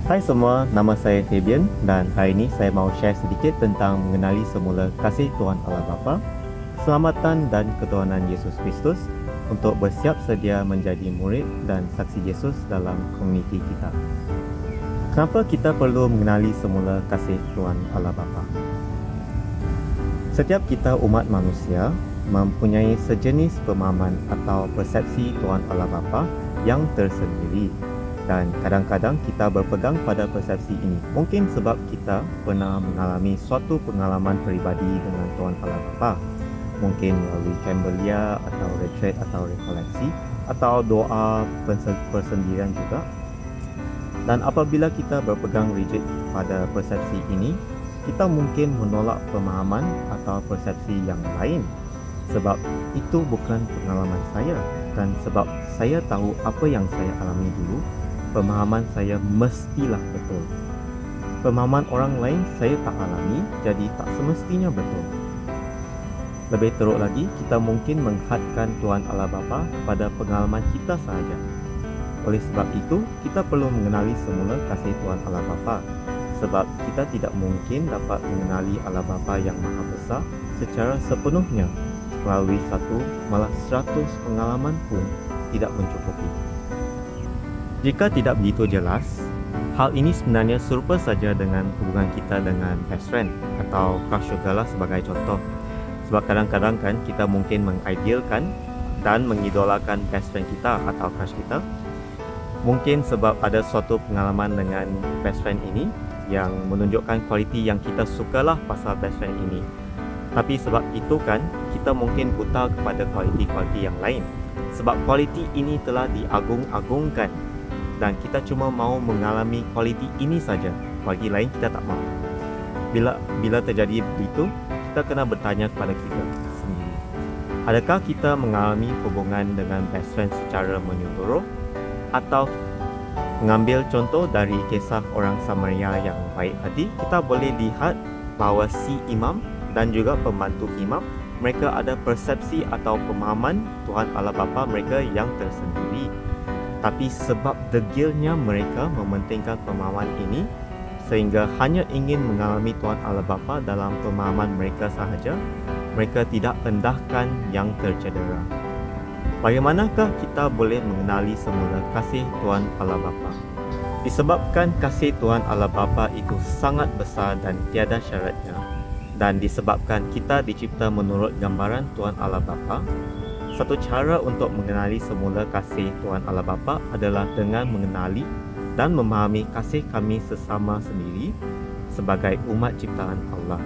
Hai semua, nama saya Fabian dan hari ini saya mau share sedikit tentang mengenali semula kasih Tuhan Allah Bapa, keselamatan dan ketuhanan Yesus Kristus untuk bersiap sedia menjadi murid dan saksi Yesus dalam komuniti kita. Kenapa kita perlu mengenali semula kasih Tuhan Allah Bapa? Setiap kita umat manusia mempunyai sejenis pemahaman atau persepsi Tuhan Allah Bapa yang tersendiri. Dan kadang-kadang kita berpegang pada persepsi ini. Mungkin sebab kita pernah mengalami suatu pengalaman peribadi dengan Tuhan Allah Bapa. Mungkin melalui kambelia atau retreat atau rekoleksi atau doa persendirian juga. Dan apabila kita berpegang rigid pada persepsi ini, kita mungkin menolak pemahaman atau persepsi yang lain. Sebab itu bukan pengalaman saya. Dan sebab saya tahu apa yang saya alami dulu, pemahaman saya mestilah betul. Pemahaman orang lain saya tak alami, jadi tak semestinya betul. Lebih teruk lagi, kita mungkin menghadkan Tuhan Allah Bapa kepada pengalaman kita sahaja. Oleh sebab itu, kita perlu mengenali semula kasih Tuhan Allah Bapa. Sebab kita tidak mungkin dapat mengenali Allah Bapa yang Maha Besar secara sepenuhnya. Melalui satu, malah 100 pengalaman pun tidak mencukupi. Jika tidak begitu jelas, hal ini sebenarnya serupa saja dengan hubungan kita dengan best friend atau crush juga lah sebagai contoh. Sebab kadang-kadang kan kita mungkin mengidealkan dan mengidolakan best friend kita atau crush kita. Mungkin sebab ada suatu pengalaman dengan best friend ini yang menunjukkan kualiti yang kita sukalah pasal best friend ini. Tapi sebab itu kan kita mungkin buta kepada kualiti-kualiti yang lain. Sebab kualiti ini telah diagung-agungkan. Dan kita cuma mau mengalami kualiti ini saja. Kualiti lain kita tak mahu. Bila terjadi begitu, kita kena bertanya kepada kita sendiri. Adakah kita mengalami hubungan dengan best friend secara menyeluruh? Atau mengambil contoh dari kisah orang Samaria yang baik hati, kita boleh lihat bahawa si imam dan juga pembantu imam, mereka ada persepsi atau pemahaman Tuhan Allah Bapa mereka yang tersendiri. Tapi sebab degilnya mereka mementingkan pemahaman ini sehingga hanya ingin mengalami Tuhan Allah Bapa dalam pemahaman mereka sahaja, mereka tidak endahkan yang tercedera. Bagaimanakah kita boleh mengenali semula kasih Tuhan Allah Bapa? Disebabkan kasih Tuhan Allah Bapa itu sangat besar dan tiada syaratnya, dan disebabkan kita dicipta menurut gambaran Tuhan Allah Bapa, satu cara untuk mengenali semula kasih Tuhan Allah Bapa adalah dengan mengenali dan memahami kasih kami sesama sendiri sebagai umat ciptaan Allah.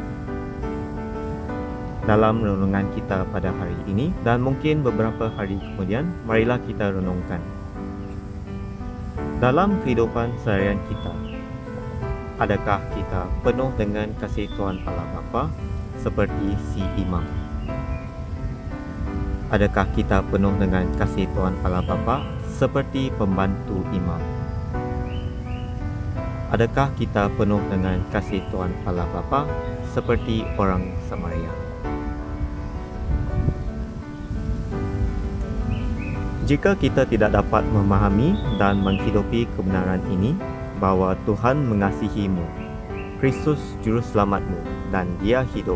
Dalam renungan kita pada hari ini dan mungkin beberapa hari kemudian, marilah kita renungkan. Dalam kehidupan seharian kita, adakah kita penuh dengan kasih Tuhan Allah Bapa seperti si imam? Adakah kita penuh dengan kasih Tuhan Allah Bapa seperti pembantu imam? Adakah kita penuh dengan kasih Tuhan Allah Bapa seperti orang Samaria? Jika kita tidak dapat memahami dan menghidupi kebenaran ini, bahawa Tuhan mengasihimu, Kristus Juru Selamatmu, dan Dia hidup,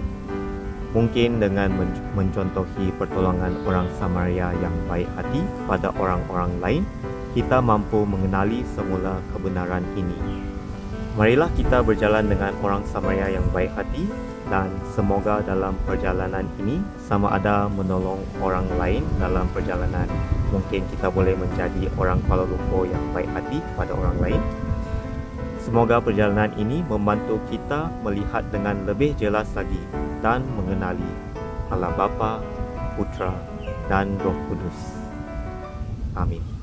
mungkin dengan mencontohi pertolongan orang Samaria yang baik hati pada orang-orang lain, kita mampu mengenali semula kebenaran ini. Marilah kita berjalan dengan orang Samaria yang baik hati, dan semoga dalam perjalanan ini sama ada menolong orang lain dalam perjalanan. Mungkin kita boleh menjadi orang Kuala Lumpur yang baik hati kepada orang lain. Semoga perjalanan ini membantu kita melihat dengan lebih jelas lagi dan mengenali Allah Bapa, Putra dan Roh Kudus. Amin.